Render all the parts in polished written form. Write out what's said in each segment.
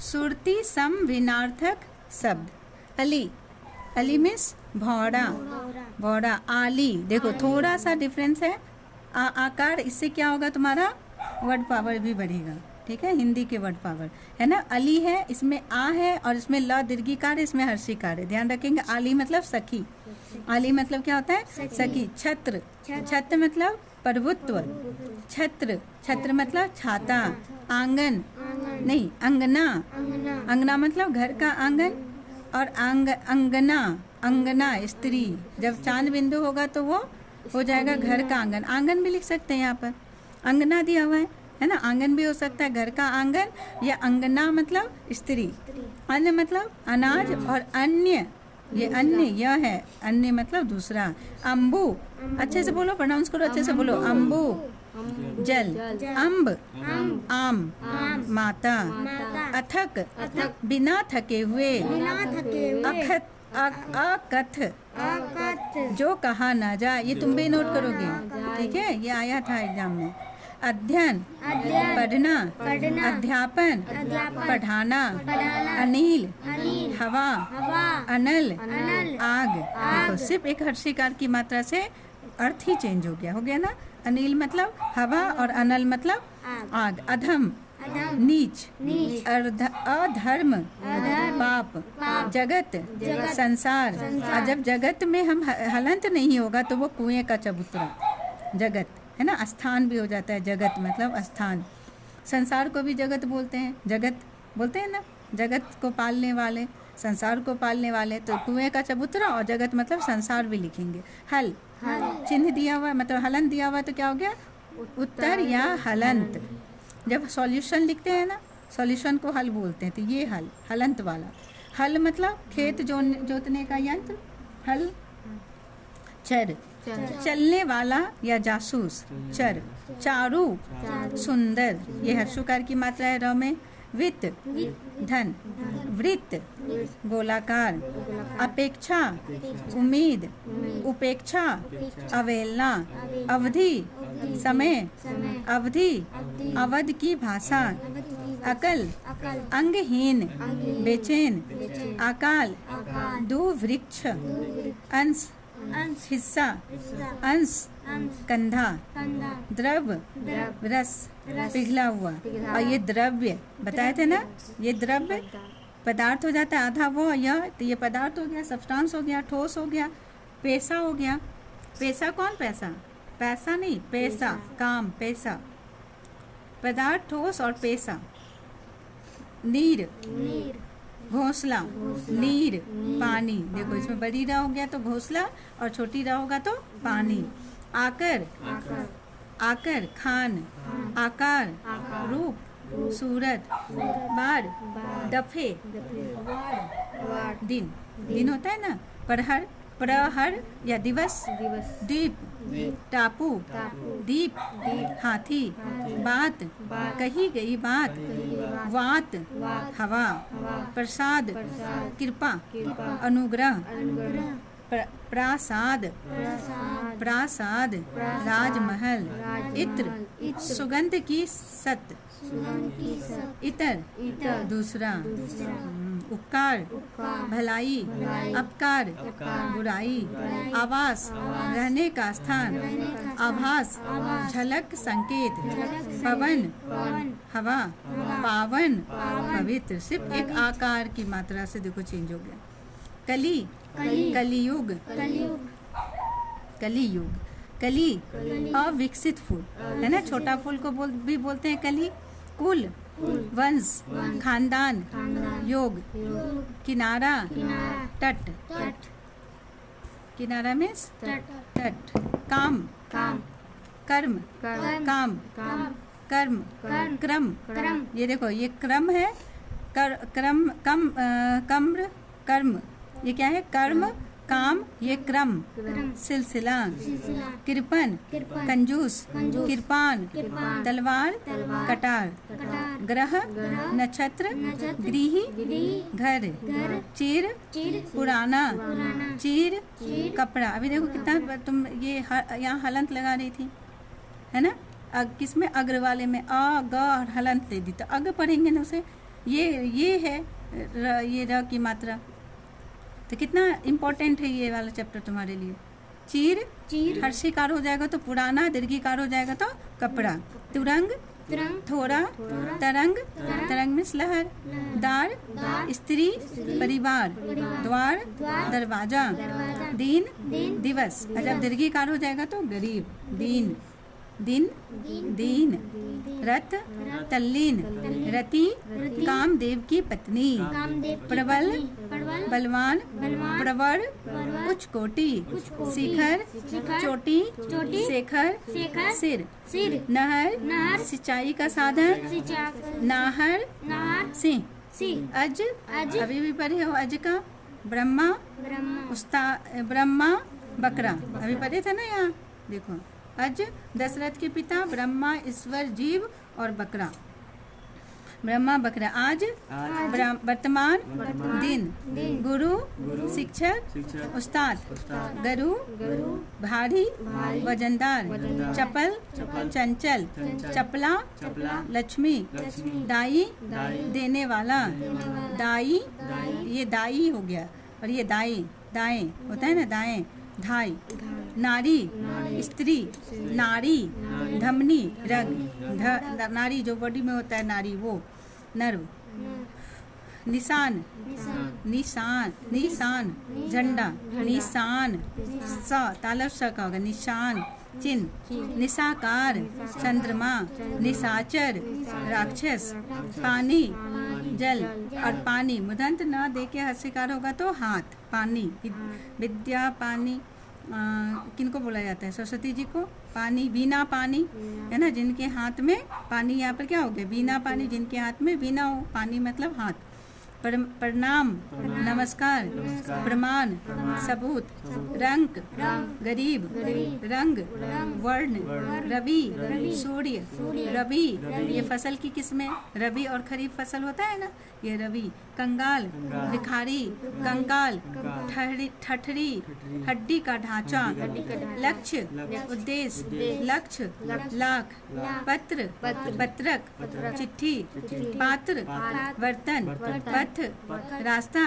सुरती सम विनार्थक शब्द। अली, अली मीन्स भौरा, भौरा। आली, देखो थोड़ा सा डिफरेंस है। आकार, इससे क्या होगा, तुम्हारा वर्ड पावर भी बढ़ेगा। ठीक है, हिंदी के वर्ड पावर है ना। अली है, इसमें आ है और इसमें ल दीर्घिकार है, इसमें हर्षिकार है, ध्यान रखेंगे। आली मतलब सखी, आली मतलब क्या होता है, सखी। छत्र, छत्र मतलब प्रभुत्व। छत्र, छत्र मतलब छाता। आंगन नहीं, अंगना, अंगना मतलब घर का आंगन। और अंगना, अंगना स्त्री। जब चांद बिंदु होगा तो वो हो जाएगा घर का आंगन। आंगन भी लिख सकते हैं यहाँ पर, अंगना दिया हुआ है ना। आंगन भी हो सकता है, घर का आंगन, या अंगना मतलब स्त्री। अन्न मतलब अनाज, और अन्य, ये अन्य यह है, अन्य मतलब दूसरा। अम्बु, अच्छे से बोलो, प्रोनाउंस करो अच्छे से बोलो। अम्बु जल, अम्ब आम, माता। अथक, बिना थके हुए। अखत, अकथ, जो कहा ना जाए। ये तुम भी नोट करोगे, ठीक है, ये आया था एग्जाम में। अध्ययन, पढ़ना। अध्यापन, पढ़ाना। अनिल, हवा। अनल, आग। देखो सिर्फ एक हर्षिकार की मात्रा से अर्थ ही चेंज हो गया ना। अनिल मतलब हवा और अनल मतलब आग। अधम, नीच। अधर्म, पाप। जगत, संसार। और जब जगत में हम हलंत नहीं होगा तो वो कुएं का चबूतरा, जगत है ना। स्थान भी हो जाता है, जगत मतलब स्थान। संसार को भी जगत बोलते हैं, जगत बोलते हैं ना। जगत को पालने वाले, संसार को पालने वाले, तो कुएं का चबूतरा और जगत मतलब संसार भी लिखेंगे। हल, चिन्ह दिया हुआ मतलब हलंत दिया हुआ तो क्या हो गया, उत्तर या हलंत। जब सॉल्यूशन लिखते हैं ना, सॉल्यूशन को हल बोलते हैं, तो ये हल, हलंत वाला। हल मतलब खेत जोतने का यंत्र, हल। चर, चलने वाला या जासूस, चर। चारू, सुंदर, ये हर्षुकार की मात्रा है र में। वित्त, धन। वृत्त, गोलाकार। अपेक्षा, उम्मीद। उपेक्षा, अवहेलना। अवधि, समय। अवधि, अवध की भाषा। अकल, अंगहीन, बेचैन। अकाल, दो वृक्ष। अंश, हिस्सा। अंश, कंधा। द्रव्य, रस, पिघला हुआ। और ये द्रव्य बताए थे ना, ये द्रव्य पदार्थ हो जाता है, आधा वो यह, तो ये पदार्थ हो गया, सब्सटेंस हो गया, ठोस हो गया, पैसा हो गया। पैसा कौन, पैसा, पैसा नहीं, पैसा, काम, पैसा। पदार्थ, ठोस और पैसा। नीर, घोंसला। नीर, पानी। देखो इसमें बड़ी रा हो गया तो घोंसला, और छोटी रा होगा तो पानी। आकर, आकर, खान। आकार, रूप, सूरत। बार, दफे। दिन, दिन होता है ना। प्रहर, प्रहर या दिवस। द्वीप, टापू। दीप, हाथी। बात, कही गई बात। वात, हवा। प्रसाद, कृपा, अनुग्रह। प्रासाद, प्रासाद, राजमहल। इत्र, सुगंध की सत। इतर, दूसरा। उपकार, भलाई। अपकार, बुराई। आवास, रहने का स्थान। आभास, झलक, संकेत। पवन, हवा। पावन, पवित्र। सिर्फ एक आकार की मात्रा से देखो चेंज हो गया। कली, कलियुग। कलियुग, कली, अविकसित फूल है ना, छोटा फूल को भी बोलते हैं कली। कुल, वंश, खानदान। योग, किनारा। तट, किनारा मीन्स तट। काम, कर्म, काम। कर्म, क्रम। ये देखो ये क्रम है, क्रम, कम्र, कर्म। ये क्या है, कर्म, काम, ये क्रम। सिलसिला। कृपन, कंजूस। कृपान, तलवार, कटार। ग्रह, नक्षत्र। गृही, घर। चीर, पुराना। चीर, कपड़ा। अभी देखो कितना तुम ये यहाँ हलंत लगा रही थी, है ना। किसमें, अग्र वाले में अ ग और हलंत ले दी, तो अग पढ़ेंगे ना उसे, ये है ये र की मात्रा। तो कितना इम्पोर्टेंट है ये वाला चैप्टर तुम्हारे लिए। चीर हर्षिकार हो जाएगा तो पुराना, दीर्घिकार हो जाएगा तो कपड़ा। तुरंग थोड़ा, तरंग में लहर। दार स्त्री परिवार। द्वार दरवाजा। दीन दिवस। जब दीर्घिकार हो जाएगा तो गरीब। दीन। रथ तल्लीन। रति कामदेव की पत्नी। प्रबल बलवान। प्रवर उच्च कोटि। शिखर चोटी। शेखर सिर। नहर सिंचाई का साधन। नाहर सिंह। अज अभी भी पढ़े हो अज का। ब्रह्मा बकरा अभी पढ़े थे ना यहाँ। देखो अज दशरथ के पिता, ब्रह्मा ईश्वर जीव और बकरा। ब्रह्मा बकरा। आज वर्तमान दिन। गुरु शिक्षक उस्ताद। गरु भारी वजनदार। चपल चंचल। चपला लक्ष्मी। दाई देने वाला। दाई ये दाई हो गया, और ये दाएं होता है ना, दाएं धाई। नारी स्त्री। नारी धमनी रग। नारी जो बॉडी में होता है नारी, वो नर्व। निशान झंडा। निशान तालब स का होगा निशान। चिन्ह निशाकार चंद्रमा। निशाचर राक्षस। पानी जल और पानी मुदंत न दे के हर्षिकार होगा तो हाथ। पानी विद्या पानी किनको बोला जाता है? सरस्वती जी को। पानी बीना पानी है ना, जिनके हाथ में पानी, यहाँ पर क्या हो गया? बीना पानी, जिनके हाथ में बीना हो। पानी मतलब हाथ। प्रणाम नमस्कार। प्रमाण सबूत। रंग गरीब। रंग वर्ण। रवि सूर्य। रवि ये फसल की किस्में, रबी और खरीफ फसल होता है ना, ये रवि। कंगाल भिखारी। कंकाल ठठरी हड्डी का ढांचा। लक्ष्य उद्देश्य। लक्ष्य लाख। पत्र पत्रक चिट्ठी। पात्र बर्तन। पथ रास्ता।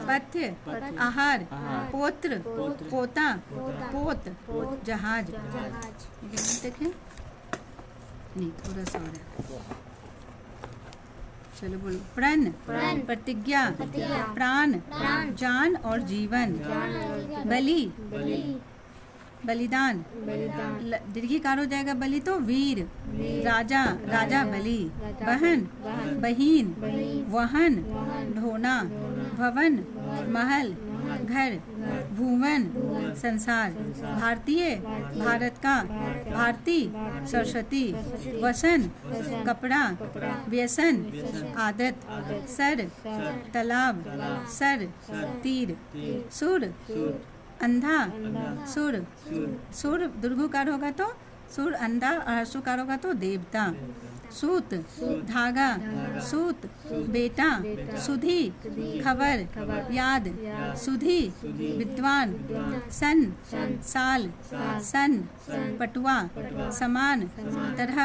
पथ्य आहार। पोत्र पोता। पोत जहाज। देखें नहीं, थोड़ा सा और है। चलो बोलो। प्रण प्रतिज्ञा। प्राण जान और जीवन। बलि बलिदान। दीर्घिकार हो जाएगा बलि तो वीर। राजा बलि। बहन बहीन। वहन ढोना। भवन महल घर। भुवन संसार। भारतीय भारत का। भारती सरस्वती। वसन कपड़ा। व्यसन आदत। सर तालाब। सर तीर। सुर अंधा। सुर दुर्घुकार होगा तो सुर अंधा, और हर्षुकार होगा तो देवता। सूत धागा। सूत बेटा। सुधी खबर याद। सुधी विद्वान। सन साल। सन पटुआ। समान तरह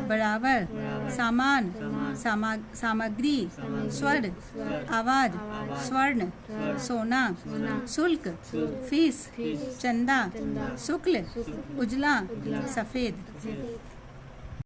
बराबर। सामान सामग्री। स्वर आवाज। स्वर्ण सोना। शुल्क फीस। चंदा। शुक्ल उजला सफेद।